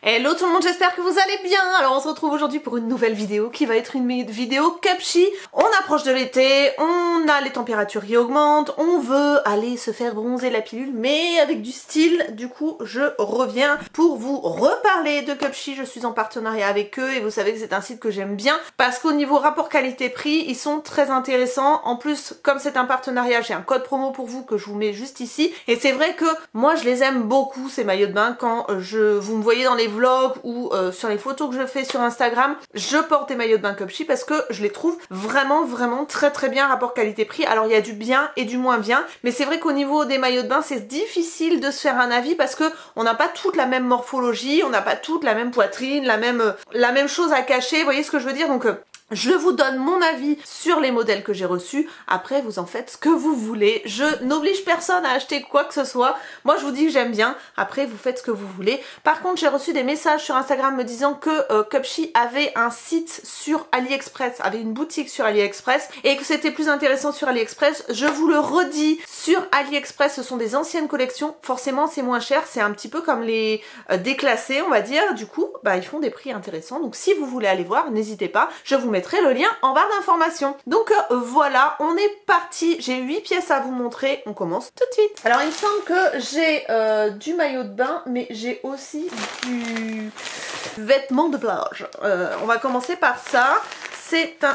Hello tout le monde, j'espère que vous allez bien. Alors on se retrouve aujourd'hui pour une nouvelle vidéo qui va être une vidéo Cupshe. On approche de l'été, on a les températures qui augmentent, on veut aller se faire bronzer la pilule mais avec du style. Du coup je reviens pour vous reparler de Cupshe. Je suis en partenariat avec eux et vous savez que c'est un site que j'aime bien parce qu'au niveau rapport qualité-prix ils sont très intéressants. En plus comme c'est un partenariat, j'ai un code promo pour vous que je vous mets juste ici. Et c'est vrai que moi je les aime beaucoup ces maillots de bain. Quand vous me voyez dans les vlogs ou sur les photos que je fais sur Instagram, je porte des maillots de bain Cupshe parce que je les trouve vraiment très bien rapport qualité-prix. Alors il y a du bien et du moins bien, mais c'est vrai qu'au niveau des maillots de bain c'est difficile de se faire un avis parce que on n'a pas toute la même morphologie, on n'a pas toute la même poitrine, la même chose à cacher, vous voyez ce que je veux dire. Donc je vous donne mon avis sur les modèles que j'ai reçus. Après, vous en faites ce que vous voulez. Je n'oblige personne à acheter quoi que ce soit. Moi, je vous dis que j'aime bien. Après, vous faites ce que vous voulez. Par contre, j'ai reçu des messages sur Instagram me disant que Cupshe avait un site sur AliExpress, avait une boutique sur AliExpress et que c'était plus intéressant sur AliExpress. Je vous le redis, sur AliExpress, ce sont des anciennes collections. Forcément, c'est moins cher. C'est un petit peu comme les déclassés, on va dire. Du coup, bah, ils font des prix intéressants. Donc, si vous voulez aller voir, n'hésitez pas. Je vous mettrai le lien en barre d'informations. Donc voilà, on est parti. J'ai 8 pièces à vous montrer. On commence tout de suite. Alors il me semble que j'ai du maillot de bain, mais j'ai aussi du vêtement de plage. On va commencer par ça.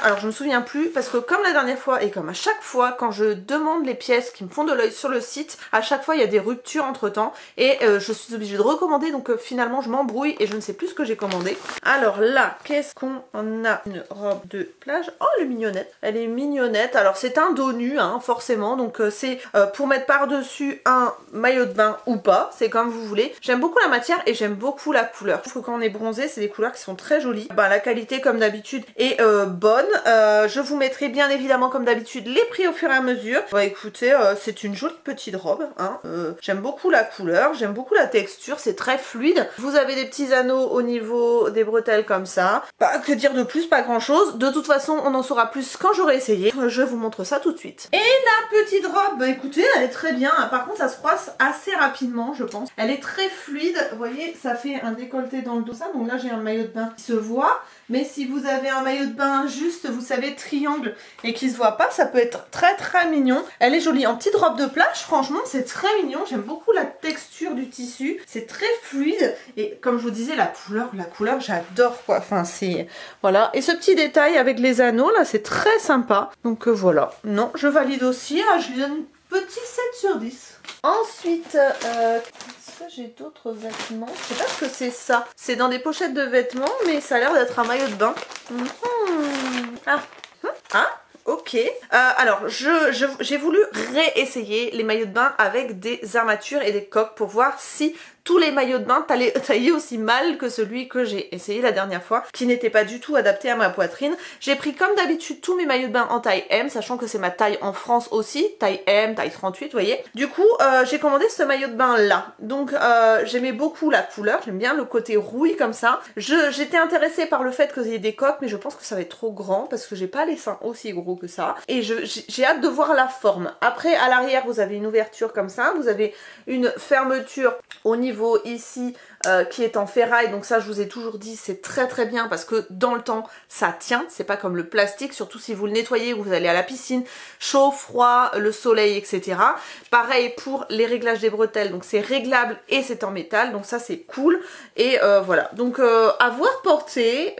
Alors je me souviens plus parce que comme la dernière fois et comme à chaque fois quand je demande les pièces qui me font de l'œil sur le site, à chaque fois il y a des ruptures entre temps et je suis obligée de recommander, donc finalement je m'embrouille et je ne sais plus ce que j'ai commandé. Alors là, qu'est-ce qu'on a? Une robe de plage. Oh, elle est mignonnette. Elle est mignonnette. Alors c'est un dos nu hein, forcément, donc c'est pour mettre par-dessus un maillot de bain ou pas, c'est comme vous voulez. J'aime beaucoup la matière et j'aime beaucoup la couleur. Je trouve que quand on est bronzé, c'est des couleurs qui sont très jolies. Ben, la qualité comme d'habitude est bonne. Je vous mettrai bien évidemment comme d'habitude les prix au fur et à mesure. Bah écoutez, c'est une jolie petite robe hein. J'aime beaucoup la couleur, j'aime beaucoup la texture, c'est très fluide. Vous avez des petits anneaux au niveau des bretelles comme ça. Bah que dire de plus, pas grand chose. De toute façon on en saura plus quand j'aurai essayé. Je vous montre ça tout de suite. Et la petite robe, bah écoutez, elle est très bien. Par contre ça se froisse assez rapidement je pense. Elle est très fluide, vous voyez ça fait un décolleté dans le dos ça. Donc là j'ai un maillot de bain qui se voit. Mais si vous avez un maillot de bain juste, vous savez, triangle et qui se voit pas, ça peut être très mignon. Elle est jolie en petite robe de plage, franchement c'est très mignon. J'aime beaucoup la texture du tissu, c'est très fluide. Et comme je vous disais, la couleur j'adore quoi. Enfin c'est... Voilà. Et ce petit détail avec les anneaux là, c'est très sympa. Donc voilà. Non, je valide aussi. Ah, je lui donne un petit 7 sur 10. Ensuite, j'ai d'autres vêtements. Je sais pas ce que c'est ça. C'est dans des pochettes de vêtements, mais ça a l'air d'être un maillot de bain. Ok. Alors, j'ai voulu réessayer les maillots de bain avec des armatures et des coques pour voir si tous les maillots de bain taillaient aussi mal que celui que j'ai essayé la dernière fois, qui n'était pas du tout adapté à ma poitrine. J'ai pris comme d'habitude tous mes maillots de bain en taille M, sachant que c'est ma taille en France aussi, taille M, taille 38, vous voyez. Du coup, j'ai commandé ce maillot de bain là. Donc, j'aimais beaucoup la couleur, j'aime bien le côté rouille comme ça. J'étais intéressée par le fait qu'il y ait des coques, mais je pense que ça va être trop grand parce que j'ai pas les seins aussi gros que ça. Et j'ai hâte de voir la forme. Après, à l'arrière, vous avez une ouverture comme ça, vous avez une fermeture au niveau ici qui est en ferraille, donc ça je vous ai toujours dit c'est très bien parce que dans le temps ça tient, c'est pas comme le plastique, surtout si vous le nettoyez ou vous allez à la piscine, chaud, froid, le soleil etc. Pareil pour les réglages des bretelles, donc c'est réglable et c'est en métal, donc ça c'est cool. Et voilà, donc à voir porter,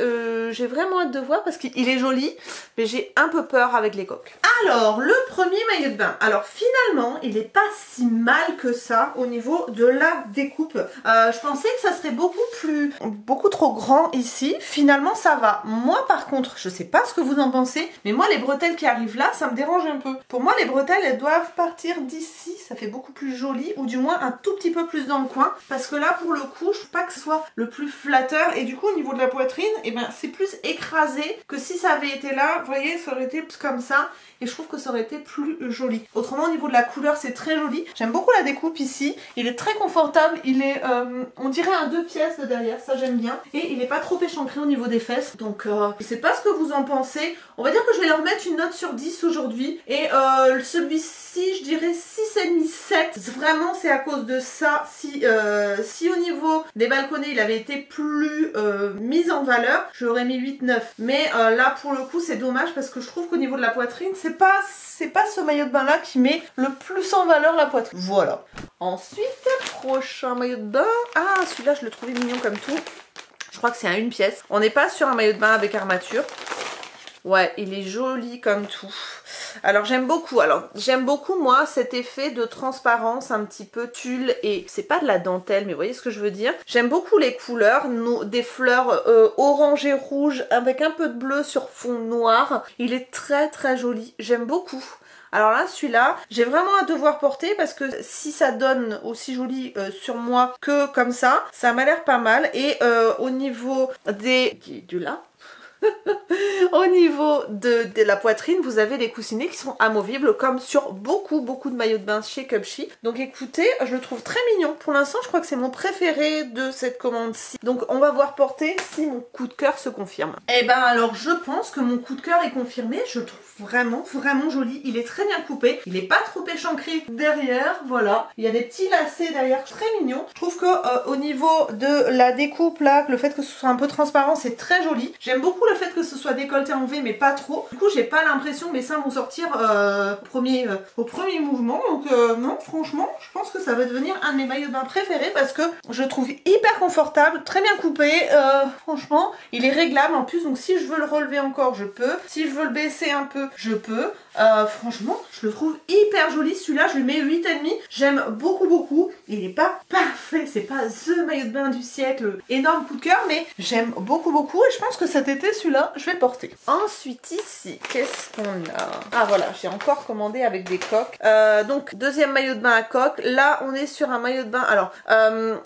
j'ai vraiment hâte de voir parce qu'il est joli, mais j'ai un peu peur avec les coques. Alors le premier maillot de bain, alors finalement il est pas si mal que ça au niveau de la découpe. Je pensais que ça serait beaucoup trop grand ici. Finalement ça va. Moi par contre, je sais pas ce que vous en pensez, mais moi les bretelles qui arrivent là, ça me dérange un peu. Pour moi les bretelles elles doivent partir d'ici, ça fait beaucoup plus joli, ou du moins un tout petit peu plus dans le coin, parce que là pour le coup je trouve pas que ce soit le plus flatteur, et du coup au niveau de la poitrine, et ben c'est plus écrasé que si ça avait été là, vous voyez, ça aurait été plus comme ça. Et je trouve que ça aurait été plus joli. Autrement au niveau de la couleur c'est très joli. J'aime beaucoup la découpe ici. Il est très confortable. Il est, on dirait un 2 pièces de derrière, ça j'aime bien. Et il est pas trop échancré au niveau des fesses. Donc je sais pas ce que vous en pensez. On va dire que je vais leur mettre une note sur 10 aujourd'hui. Et celui-ci, je dirais 6,5, 7. Vraiment, c'est à cause de ça. Si au niveau des balconnets, il avait été plus mis en valeur, j'aurais mis 8, 9. Mais là, pour le coup, c'est dommage parce que je trouve qu'au niveau de la poitrine, c'est pas ce maillot de bain là qui met le plus en valeur la poitrine. Voilà. Ensuite, prochain maillot de bain. Ah, celui-là, je le trouvais mignon comme tout. Je crois que c'est un 1 pièce. On n'est pas sur un maillot de bain avec armature. Ouais, il est joli comme tout. Alors j'aime beaucoup. Moi cet effet de transparence un petit peu tulle, et c'est pas de la dentelle, mais vous voyez ce que je veux dire. J'aime beaucoup les couleurs, des fleurs orange et rouge avec un peu de bleu sur fond noir. Il est très très joli. J'aime beaucoup. Alors là, celui-là, j'ai vraiment à devoir porter parce que si ça donne aussi joli sur moi que comme ça m'a l'air pas mal. Et au niveau du là. Au niveau de la poitrine, vous avez des coussinets qui sont amovibles comme sur beaucoup de maillots de bain chez Cupshe. Donc écoutez, je le trouve très mignon. Pour l'instant, je crois que c'est mon préféré de cette commande-ci. Donc on va voir porter si mon coup de cœur se confirme. Et ben alors je pense que mon coup de cœur est confirmé. Je le trouve vraiment joli. Il est très bien coupé. Il est pas trop échancré derrière. Voilà. Il y a des petits lacets derrière très mignons. Je trouve que au niveau de la découpe là, le fait que ce soit un peu transparent, c'est très joli. J'aime beaucoup le fait que ce soit décolleté en V mais pas trop. Du coup j'ai pas l'impression que mes seins vont sortir au premier mouvement. Donc non, franchement je pense que ça va devenir un de mes maillots de bain préférés parce que je le trouve hyper confortable, très bien coupé. Franchement il est réglable en plus, donc si je veux le relever encore je peux. Si je veux le baisser un peu je peux. Franchement je le trouve hyper joli. Celui-là je lui mets 8,5. J'aime beaucoup. Il est pas parfait, c'est pas the maillot de bain du siècle, énorme coup de cœur, mais j'aime beaucoup et je pense que cet été celui-là je vais le porter. Ensuite ici, qu'est-ce qu'on a? Ah voilà, j'ai encore commandé avec des coques. Donc deuxième maillot de bain à coque. Là on est sur un maillot de bain. Alors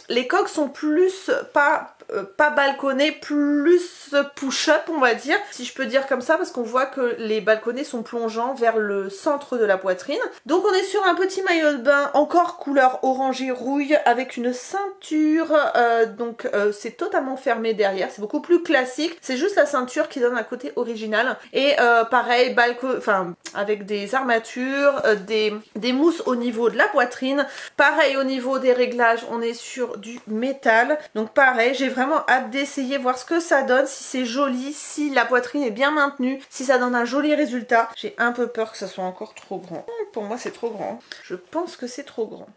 les coques sont plus pas balconnés, plus push-up on va dire, si je peux dire comme ça, parce qu'on voit que les balconnets sont plongeants vers le centre de la poitrine. Donc on est sur un petit maillot de bain encore couleur orangé rouille avec une ceinture, donc c'est totalement fermé derrière, c'est beaucoup plus classique, c'est juste la ceinture qui donne un côté original. Et pareil, avec des armatures, des mousses au niveau de la poitrine. Pareil au niveau des réglages, on est sur du métal. Donc pareil, j'ai vraiment hâte d'essayer, voir ce que ça donne, si c'est joli, si la poitrine est bien maintenue, si ça donne un joli résultat. J'ai un peu peur que ça soit encore trop grand. Pour moi c'est trop grand. Je pense que c'est trop grand.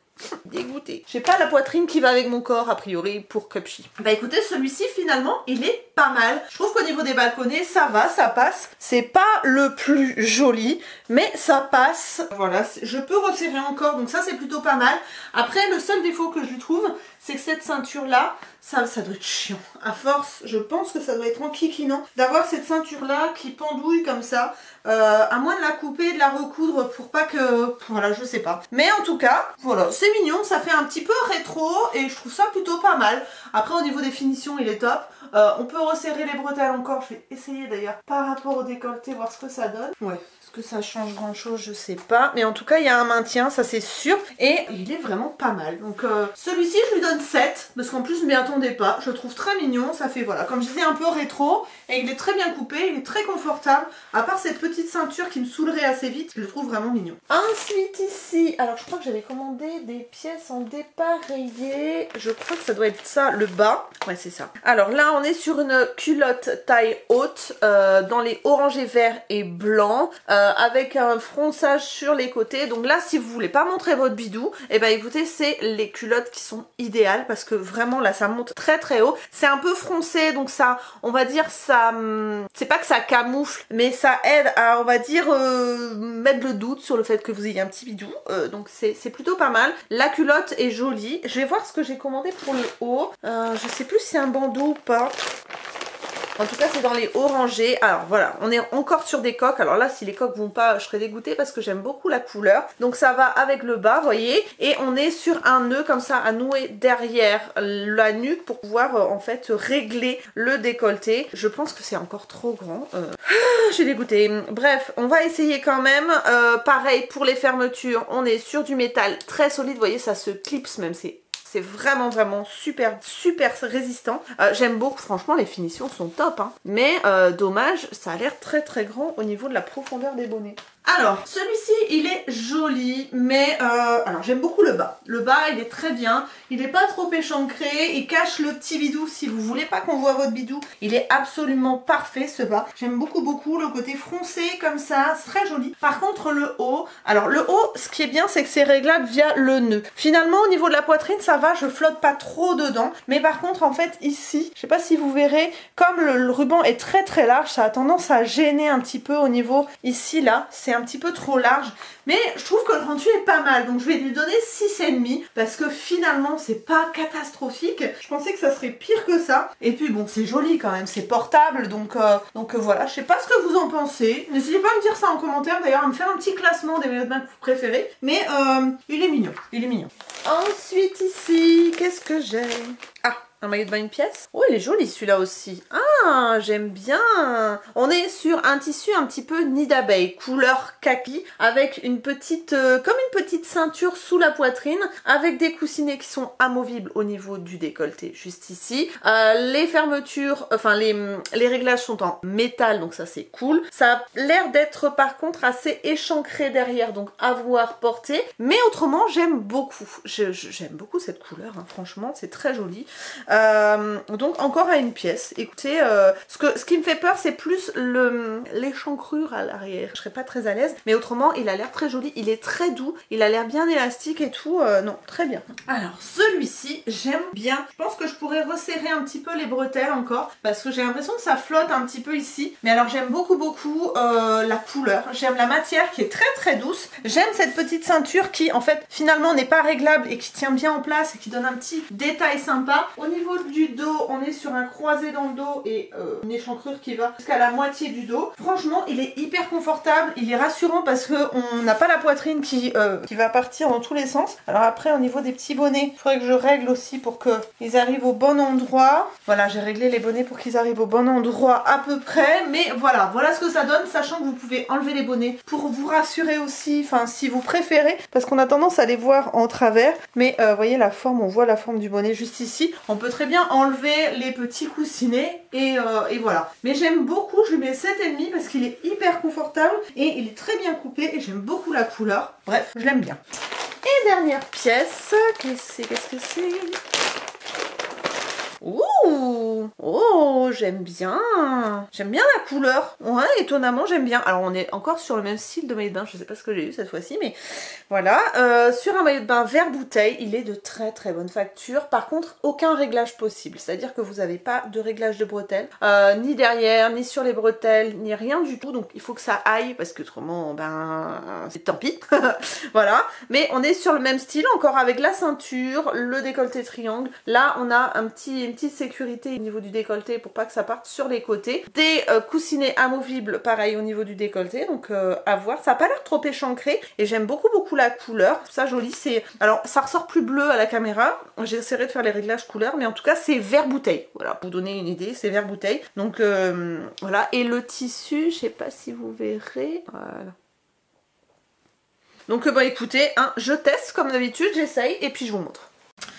Dégoûtée. J'ai pas la poitrine qui va avec mon corps a priori pour Cupshe. Bah écoutez, celui-ci finalement il est pas mal. Je trouve qu'au niveau des balconnets ça va, ça passe. C'est pas le plus joli mais ça passe. Voilà, je peux resserrer encore, donc ça c'est plutôt pas mal. Après le seul défaut que je lui trouve, c'est que cette ceinture là, ça doit être chiant. À force, je pense que ça doit être enquiquinant d'avoir cette ceinture là qui pendouille comme ça. À moins de la couper, de la recoudre pour pas que... Voilà, je sais pas. Mais en tout cas, voilà, c'est mignon, ça fait un petit peu rétro et je trouve ça plutôt pas mal. Après au niveau des finitions, il est top. On peut resserrer les bretelles encore, je vais essayer d'ailleurs par rapport au décolleté, voir ce que ça donne. Ouais, est-ce que ça change grand chose, je sais pas. Mais en tout cas, il y a un maintien, ça c'est sûr. Et il est vraiment pas mal. Donc celui-ci, je lui donne 7, parce qu'en plus je m'y attendais pas. Je le trouve très mignon, ça fait voilà, comme je disais, un peu rétro. Et il est très bien coupé, il est très confortable. À part cette petite ceinture qui me saoulerait assez vite, je le trouve vraiment mignon. Ensuite ici, alors je crois que j'avais commandé des pièces en dépareillé. Je crois que ça doit être ça, le bas. Ouais, c'est ça. Alors là, on est sur une culotte taille haute, dans les orangés verts et blancs, avec un fronçage sur les côtés. Donc là, si vous voulez pas montrer votre bidou, et ben écoutez, c'est les culottes qui sont idéales parce que vraiment là, ça monte très haut. C'est un peu froncé, donc ça, on va dire, ça, c'est pas que ça camoufle, mais ça aide à, on va dire, mettre le doute sur le fait que vous ayez un petit bidou. Donc c'est plutôt pas mal. La culotte est jolie. Je vais voir ce que j'ai commandé pour le haut. Je sais plus si c'est un bandeau ou pas. En tout cas, c'est dans les orangés. Alors voilà, on est encore sur des coques. Alors là, si les coques vont pas, je serais dégoûtée parce que j'aime beaucoup la couleur. Donc ça va avec le bas, vous voyez. Et on est sur un nœud comme ça à nouer derrière la nuque pour pouvoir en fait régler le décolleté. Je pense que c'est encore trop grand. Je suis dégoûtée. Bref, on va essayer quand même. Pareil pour les fermetures, on est sur du métal très solide. Vous voyez, ça se clipse même, c'est c'est vraiment super résistant. J'aime beaucoup, franchement les finitions sont top, hein. Mais dommage, ça a l'air très grand au niveau de la profondeur des bonnets. Alors, celui-ci, il est joli, mais alors j'aime beaucoup le bas. Le bas, il est très bien, il n'est pas trop échancré, il cache le petit bidou si vous voulez pas qu'on voit votre bidou. Il est absolument parfait ce bas. J'aime beaucoup le côté froncé comme ça, c'est très joli. Par contre, le haut, alors le haut, ce qui est bien, c'est que c'est réglable via le nœud. Finalement, au niveau de la poitrine, ça va, je flotte pas trop dedans. Mais par contre, en fait, ici, je sais pas si vous verrez, comme le ruban est très large, ça a tendance à gêner un petit peu au niveau ici, là, c'est un petit peu trop large, mais je trouve que le rendu est pas mal, donc je vais lui donner 6,5 parce que finalement c'est pas catastrophique. Je pensais que ça serait pire que ça, et puis bon, c'est joli quand même, c'est portable, donc voilà. Je sais pas ce que vous en pensez, n'hésitez pas à me dire ça en commentaire, d'ailleurs à me faire un petit classement des maillots de bain que vous préférez, mais il est mignon, Ensuite ici, qu'est-ce que j'ai? Ah, un maillot de bain, une pièce. Oh, il est joli celui-là aussi. Ah, j'aime bien. On est sur un tissu un petit peu nid d'abeille, couleur kaki, avec une petite, comme une petite ceinture sous la poitrine, avec des coussinets qui sont amovibles au niveau du décolleté, juste ici. Les fermetures, enfin les réglages sont en métal, donc ça c'est cool. Ça a l'air d'être par contre assez échancré derrière, donc à voir porter. Mais autrement, j'aime beaucoup. J'aime beaucoup cette couleur, hein, franchement, c'est très joli. Donc encore à une pièce. Écoutez, ce qui me fait peur, c'est plus l'échancrure à l'arrière. Je serais pas très à l'aise, mais autrement il a l'air très joli, il est très doux, il a l'air bien élastique et tout, non, très bien. Alors celui-ci, j'aime bien. Je pense que je pourrais resserrer un petit peu les bretelles encore, parce que j'ai l'impression que ça flotte un petit peu ici. Mais alors j'aime beaucoup la couleur, j'aime la matière qui est très douce. J'aime cette petite ceinture qui en fait finalement n'est pas réglable et qui tient bien en place et qui donne un petit détail sympa. Au niveau du dos, on est sur un croisé dans le dos et une échancrure qui va jusqu'à la moitié du dos. Franchement, il est hyper confortable, il est rassurant parce qu'on n'a pas la poitrine qui va partir dans tous les sens. Alors après, au niveau des petits bonnets, il faudrait que je règle aussi pour qu'ils arrivent au bon endroit. Voilà, j'ai réglé les bonnets pour qu'ils arrivent au bon endroit à peu près. Mais voilà ce que ça donne, sachant que vous pouvez enlever les bonnets pour vous rassurer aussi, enfin si vous préférez, parce qu'on a tendance à les voir en travers. Mais voyez la forme, on voit la forme du bonnet juste ici. On peut très bien enlever les petits coussinets et voilà. Mais j'aime beaucoup, je lui mets 7,5 parce qu'il est hyper confortable et il est très bien coupé et j'aime beaucoup la couleur. Bref, je l'aime bien. Et dernière pièce, qu'est-ce que c'est? Ouh, oh, j'aime bien la couleur. Ouais, étonnamment j'aime bien. Alors on est encore sur le même style de maillot de bain, je sais pas ce que j'ai eu cette fois-ci, mais voilà. Sur un maillot de bain vert bouteille, il est de très bonne facture. Par contre, aucun réglage possible, c'est-à-dire que vous n'avez pas de réglage de bretelles, ni derrière, ni sur les bretelles, ni rien du tout. Donc il faut que ça aille, parce que autrement, ben, c'est tant pis. Voilà. Mais on est sur le même style, encore avec la ceinture, le décolleté triangle. Là, on a une petite sécurité au niveau du décolleté pour pas que ça parte sur les côtés. Des coussinets amovibles, pareil au niveau du décolleté, donc à voir. Ça n'a pas l'air trop échancré et j'aime beaucoup la couleur. Ça joli, c'est... Alors ça ressort plus bleu à la caméra. J'essaierai de faire les réglages couleurs, mais en tout cas c'est vert bouteille. Voilà, pour vous donner une idée, c'est vert bouteille. Donc voilà. Et le tissu, je sais pas si vous verrez. Voilà. Donc bah écoutez, hein, je teste comme d'habitude, j'essaye et puis je vous montre.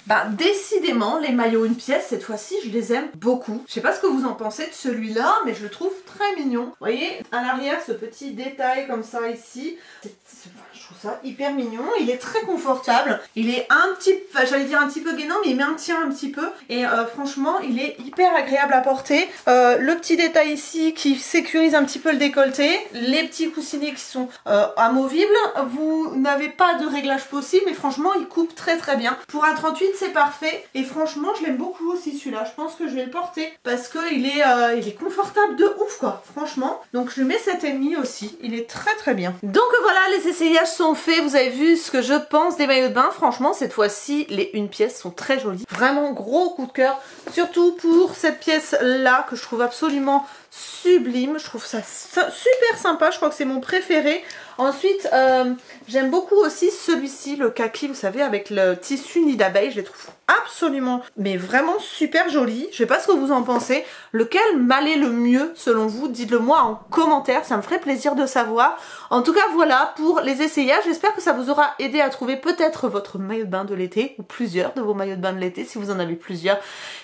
Bah décidément les maillots une pièce cette fois-ci je les aime beaucoup. Je sais pas ce que vous en pensez de celui-là, mais je le trouve très mignon. Vous voyez à l'arrière ce petit détail comme ça ici, je trouve ça hyper mignon. Il est très confortable, il est un petit, enfin j'allais dire un petit peu gainant, mais il maintient un petit peu et franchement il est hyper agréable à porter. Le petit détail ici qui sécurise un petit peu le décolleté, les petits coussinets qui sont amovibles. Vous n'avez pas de réglage possible, mais franchement il coupe très bien. Pour un 38 c'est parfait et franchement je l'aime beaucoup aussi celui-là. Je pense que je vais le porter parce que il est confortable de ouf quoi, franchement. Donc je lui mets 7,5 aussi, il est très bien. Donc voilà, les essayages sont faits, vous avez vu ce que je pense des maillots de bain. Franchement cette fois-ci les une pièce sont très jolies, vraiment gros coup de cœur, surtout pour cette pièce là que je trouve absolument sublime, je trouve ça super sympa, je crois que c'est mon préféré. Ensuite, j'aime beaucoup aussi celui-ci, le kaki, vous savez, avec le tissu nid d'abeille, je les trouve absolument, mais vraiment super jolis. Je sais pas ce que vous en pensez, lequel m'allait le mieux selon vous, dites-le moi en commentaire, ça me ferait plaisir de savoir. En tout cas, voilà pour les essayages, j'espère que ça vous aura aidé à trouver peut-être votre maillot de bain de l'été, ou plusieurs de vos maillots de bain de l'été, si vous en avez plusieurs,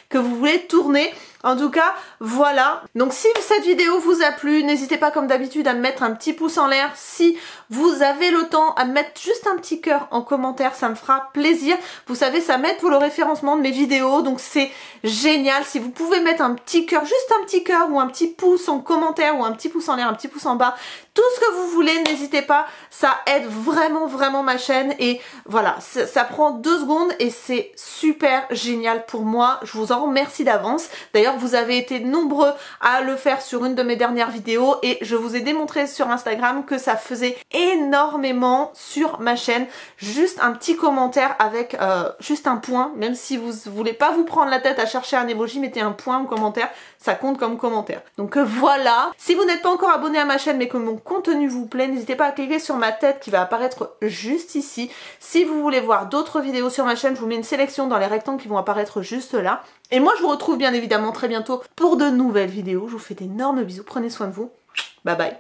que vous voulez tourner. En tout cas, voilà. Donc si cette vidéo vous a plu, n'hésitez pas comme d'habitude à me mettre un petit pouce en l'air. Si vous avez le temps, à me mettre juste un petit cœur en commentaire, ça me fera plaisir. Vous savez, ça m'aide pour le référencement de mes vidéos, donc c'est génial. Si vous pouvez mettre un petit cœur, juste un petit cœur ou un petit pouce en commentaire ou un petit pouce en l'air, un petit pouce en bas, tout ce que vous voulez, n'hésitez pas, ça aide vraiment ma chaîne et voilà, ça prend 2 secondes et c'est super génial pour moi, je vous en remercie d'avance. D'ailleurs, vous avez été nombreux à le faire sur une de mes dernières vidéos et je vous ai démontré sur Instagram que ça faisait énormément sur ma chaîne. Juste un petit commentaire avec juste un point, même si vous voulez pas vous prendre la tête à chercher un emoji, mettez un point en commentaire, ça compte comme commentaire. Donc voilà, si vous n'êtes pas encore abonné à ma chaîne mais que mon contenu vous plaît, n'hésitez pas à cliquer sur ma tête qui va apparaître juste ici. Si vous voulez voir d'autres vidéos sur ma chaîne, je vous mets une sélection dans les rectangles qui vont apparaître juste là. Et moi je vous retrouve bien évidemment très bientôt pour de nouvelles vidéos. Je vous fais d'énormes bisous, prenez soin de vous. Bye bye.